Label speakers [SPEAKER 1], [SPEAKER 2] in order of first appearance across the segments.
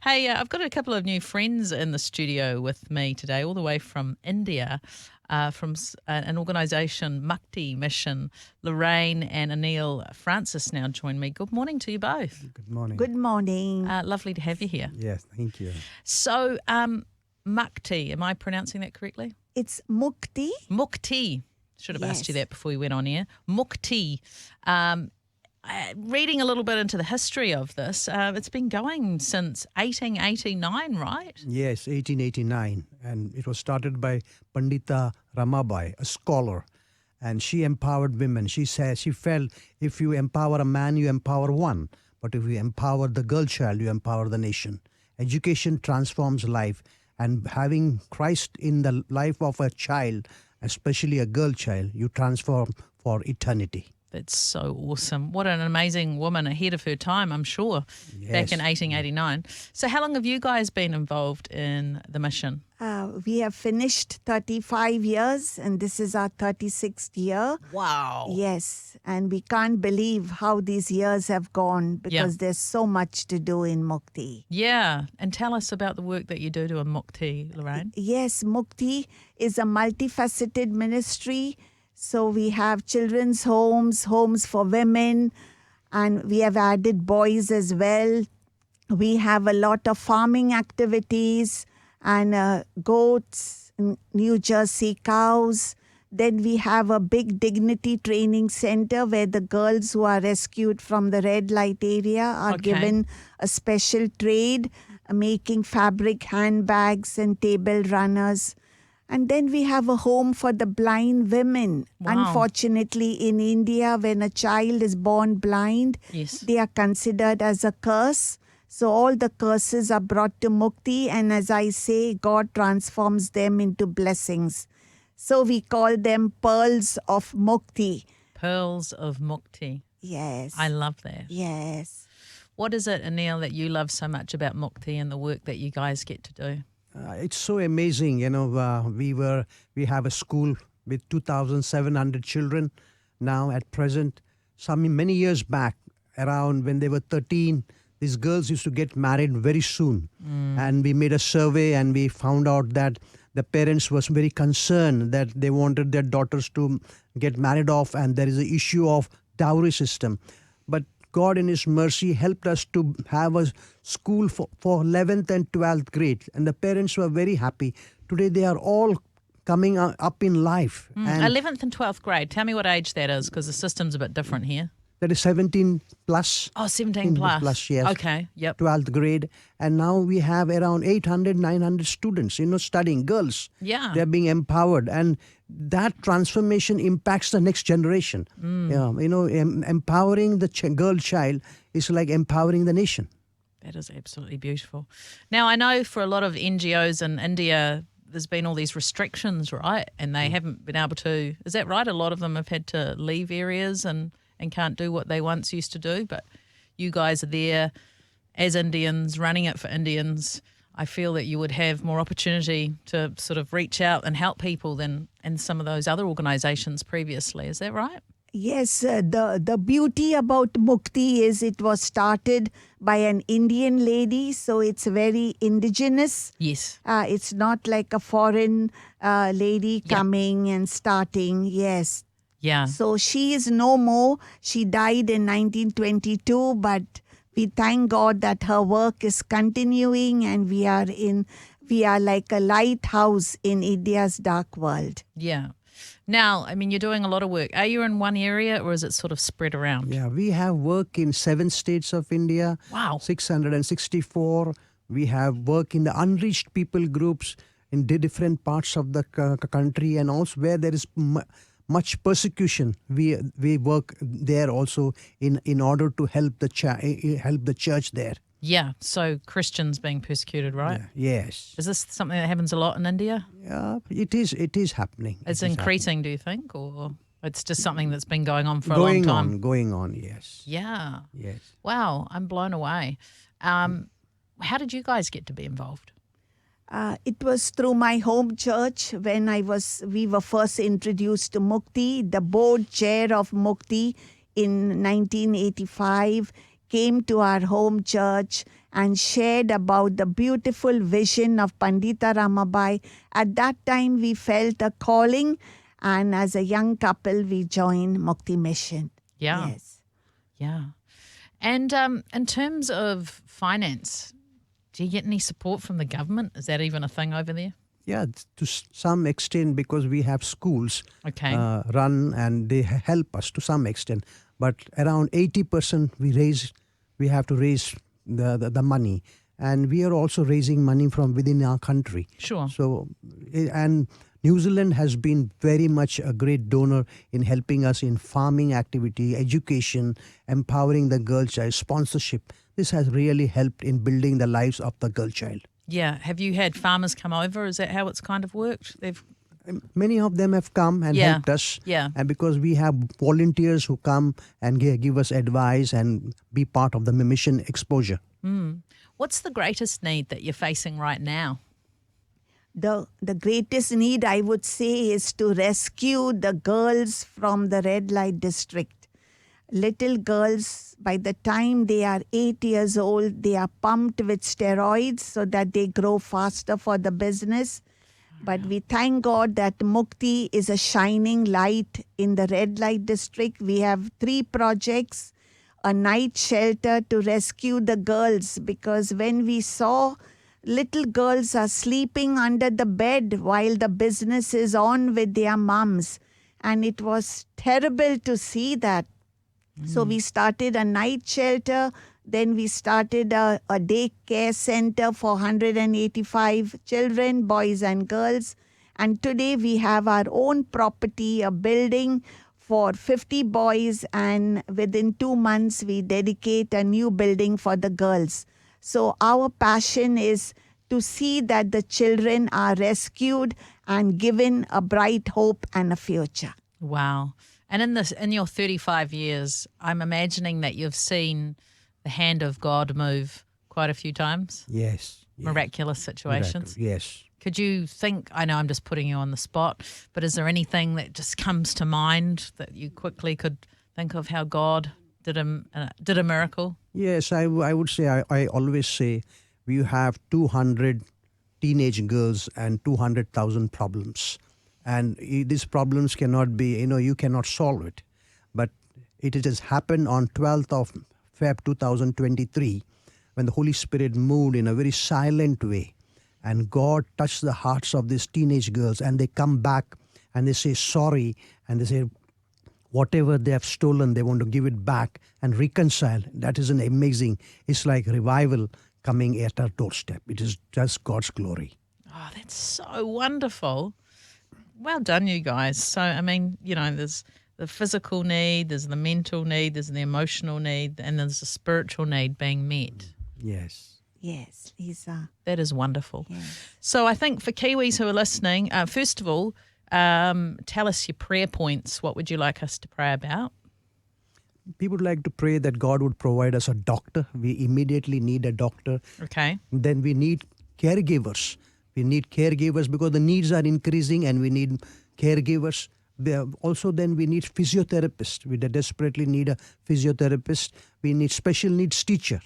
[SPEAKER 1] Hey, I've got a couple of new friends in the studio with me today, all the way from India, from an organisation, Mukti mission. Lorraine and Anil Francis now join me. Good morning to you both.
[SPEAKER 2] Good morning.
[SPEAKER 3] Good morning.
[SPEAKER 1] Lovely to have you here.
[SPEAKER 2] Yes, thank you.
[SPEAKER 1] So, Mukti, am I pronouncing that correctly?
[SPEAKER 3] It's Mukti.
[SPEAKER 1] Mukti. Should have asked you
[SPEAKER 3] Yes.
[SPEAKER 1] that before we went on air. Mukti. Reading a little bit into the history of this, it's been going since 1889, right?
[SPEAKER 2] Yes, 1889. And it was started by Pandita Ramabai, a scholar. And she empowered women. She felt if you empower a man, you empower one. But if you empower the girl child, you empower the nation. Education transforms life. And having Christ in the life of a child, especially a girl child, you transform for eternity.
[SPEAKER 1] That's so awesome. What an amazing woman ahead of her time, I'm sure, back in 1889. So how long have you guys been involved in the mission?
[SPEAKER 3] We have finished 35 years and this is our 36th year.
[SPEAKER 1] Wow.
[SPEAKER 3] Yes, and we can't believe how these years have gone because there's so much to do in Mukti.
[SPEAKER 1] Yeah. And tell us about the work that you do to a Mukti, Lorraine.
[SPEAKER 3] Yes, Mukti is a multifaceted ministry. So we have children's homes, homes for women, and we have added boys as well. We have a lot of farming activities and goats, New Jersey cows. Then we have a big dignity training center where the girls who are rescued from the red light area are given a special trade, making fabric handbags and table runners. And then we have a home for the blind women.
[SPEAKER 1] Wow.
[SPEAKER 3] Unfortunately, in India, when a child is born blind, they are considered as a curse. So all the curses are brought to Mukti, and as I say, God transforms them into blessings. So we call them pearls of Mukti.
[SPEAKER 1] Pearls of Mukti.
[SPEAKER 3] Yes.
[SPEAKER 1] I love that.
[SPEAKER 3] Yes.
[SPEAKER 1] What is it, Anil, that you love so much about Mukti and the work that you guys get to do?
[SPEAKER 2] It's so amazing, we have a school with 2,700 children now at present. Many years back, around when they were 13, these girls used to get married very soon. And we made a survey and we found out that the parents was very concerned that they wanted their daughters to get married off, and there is an issue of dowry system. But God in His mercy helped us to have a school for 11th and 12th grade. And the parents were very happy. Today they are all coming up in life. And
[SPEAKER 1] 11th and 12th grade. Tell me what age that is, because the system's a bit different here.
[SPEAKER 2] that is 17 plus.
[SPEAKER 1] Oh, 17 plus.
[SPEAKER 2] Yes.
[SPEAKER 1] Okay, yep.
[SPEAKER 2] 12th grade. And now we have around 800, 900 students, studying, girls.
[SPEAKER 1] Yeah.
[SPEAKER 2] They're being empowered. And that transformation impacts the next generation. Empowering the girl child is like empowering the nation.
[SPEAKER 1] That is absolutely beautiful. Now, I know for a lot of NGOs in India, there's been all these restrictions, right? And they haven't been able to, is that right? A lot of them have had to leave areas and can't do what they once used to do. But you guys are there as Indians, running it for Indians. I feel that you would have more opportunity to sort of reach out and help people than in some of those other organisations previously. Is that right?
[SPEAKER 3] Yes, the beauty about Mukti is it was started by an Indian lady, so it's very indigenous.
[SPEAKER 1] Yes.
[SPEAKER 3] It's not like a foreign lady coming and starting. Yes.
[SPEAKER 1] Yeah.
[SPEAKER 3] So she is no more. She died in 1922, but we thank God that her work is continuing, and we are like a lighthouse in India's dark world.
[SPEAKER 1] Yeah. Now, I mean, you're doing a lot of work. Are you in one area or is it sort of spread around?
[SPEAKER 2] Yeah, we have work in 7 states of India.
[SPEAKER 1] Wow.
[SPEAKER 2] 664. We have work in the unreached people groups in the different parts of the country, and also where there is much persecution. We work there also in order to help the church there.
[SPEAKER 1] Yeah, so Christians being persecuted, right?
[SPEAKER 2] Yeah, yes.
[SPEAKER 1] Is this something that happens a lot in India?
[SPEAKER 2] Yeah, it is happening.
[SPEAKER 1] It's increasing, do you think? Or it's just something that's been going on for a long time?
[SPEAKER 2] Going on, yes.
[SPEAKER 1] Yeah.
[SPEAKER 2] Yes.
[SPEAKER 1] Wow, I'm blown away. How did you guys get to be involved?
[SPEAKER 3] It was through my home church when we were first introduced to Mukti. The board chair of Mukti in 1985 came to our home church and shared about the beautiful vision of Pandita Ramabai. At that time, we felt a calling, and as a young couple, we joined Mukti Mission.
[SPEAKER 1] Yeah.
[SPEAKER 3] Yes.
[SPEAKER 1] Yeah. And in terms of finance, do you get any support from the government? Is that even a thing over there?
[SPEAKER 2] Yeah, to some extent, because we have schools
[SPEAKER 1] Okay.
[SPEAKER 2] run and they help us to some extent. But around 80% we have to raise the money. And we are also raising money from within our country.
[SPEAKER 1] Sure.
[SPEAKER 2] So, and New Zealand has been very much a great donor in helping us in farming activity, education, empowering the girl child, sponsorship. This has really helped in building the lives of the girl child.
[SPEAKER 1] Yeah. Have you had farmers come over? Is that how it's kind of worked?
[SPEAKER 2] Many of them have come and
[SPEAKER 1] Yeah.
[SPEAKER 2] helped us.
[SPEAKER 1] Yeah.
[SPEAKER 2] And because we have volunteers who come and give us advice and be part of the mission exposure.
[SPEAKER 1] What's the greatest need that you're facing right now?
[SPEAKER 3] The greatest need, I would say, is to rescue the girls from the red light district. Little girls, by the time they are 8 years old, they are pumped with steroids so that they grow faster for the business. But we thank God that Mukti is a shining light in the red light district. We have 3 projects, a night shelter to rescue the girls, because when we saw little girls are sleeping under the bed while the business is on with their mums, and it was terrible to see that. So we started a night shelter, then we started a daycare center for 185 children, boys and girls. And today we have our own property, a building for 50 boys, and within 2 months we dedicate a new building for the girls. So our passion is to see that the children are rescued and given a bright hope and a future.
[SPEAKER 1] Wow. And in your 35 years, I'm imagining that you've seen the hand of God move quite a few times.
[SPEAKER 2] Yes.
[SPEAKER 1] Miraculous situations.
[SPEAKER 2] Yes.
[SPEAKER 1] Could you think, I know I'm just putting you on the spot, but is there anything that just comes to mind that you quickly could think of how God did a miracle?
[SPEAKER 2] Yes, I would say, I always say, we have 200 teenage girls and 200,000 problems. And these problems cannot be, you cannot solve it. But it has happened on 12th of Feb 2023 when the Holy Spirit moved in a very silent way. And God touched the hearts of these teenage girls, and they come back and they say sorry, and they say whatever they have stolen, they want to give it back and reconcile. That is an amazing, it's like revival coming at our doorstep. It is just God's glory.
[SPEAKER 1] Oh, that's so wonderful. Well done, you guys. So, I mean, there's the physical need, there's the mental need, there's the emotional need, and there's the spiritual need being met.
[SPEAKER 2] Yes.
[SPEAKER 3] Yes, Lisa.
[SPEAKER 1] That is wonderful.
[SPEAKER 3] Yes.
[SPEAKER 1] So I think for Kiwis who are listening, first of all, tell us your prayer points. What would you like us to pray about?
[SPEAKER 2] People would like to pray that God would provide us a doctor. We immediately need a doctor.
[SPEAKER 1] Okay.
[SPEAKER 2] Then we need caregivers. We need caregivers because the needs are increasing, and we need caregivers. Also, then we need physiotherapists. We desperately need a physiotherapist. We need special needs teacher,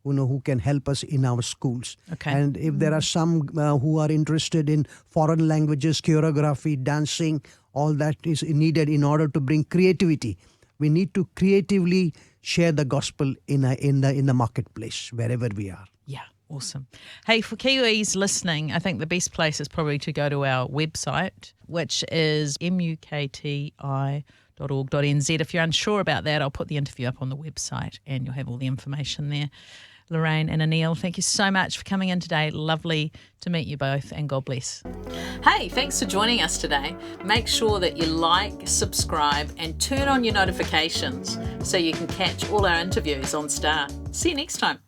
[SPEAKER 2] who can help us in our schools.
[SPEAKER 1] Okay.
[SPEAKER 2] And if there are some who are interested in foreign languages, choreography, dancing, all that is needed in order to bring creativity. We need to creatively share the gospel in the marketplace wherever we are.
[SPEAKER 1] Yeah, awesome. Hey, for Kiwis listening, I think the best place is probably to go to our website, which is mukti.org.nz. If you're unsure about that, I'll put the interview up on the website and you'll have all the information there. Lorraine and Anil, thank you so much for coming in today. Lovely to meet you both, and God bless. Hey, thanks for joining us today. Make sure that you like, subscribe, and turn on your notifications so you can catch all our interviews on Star. See you next time.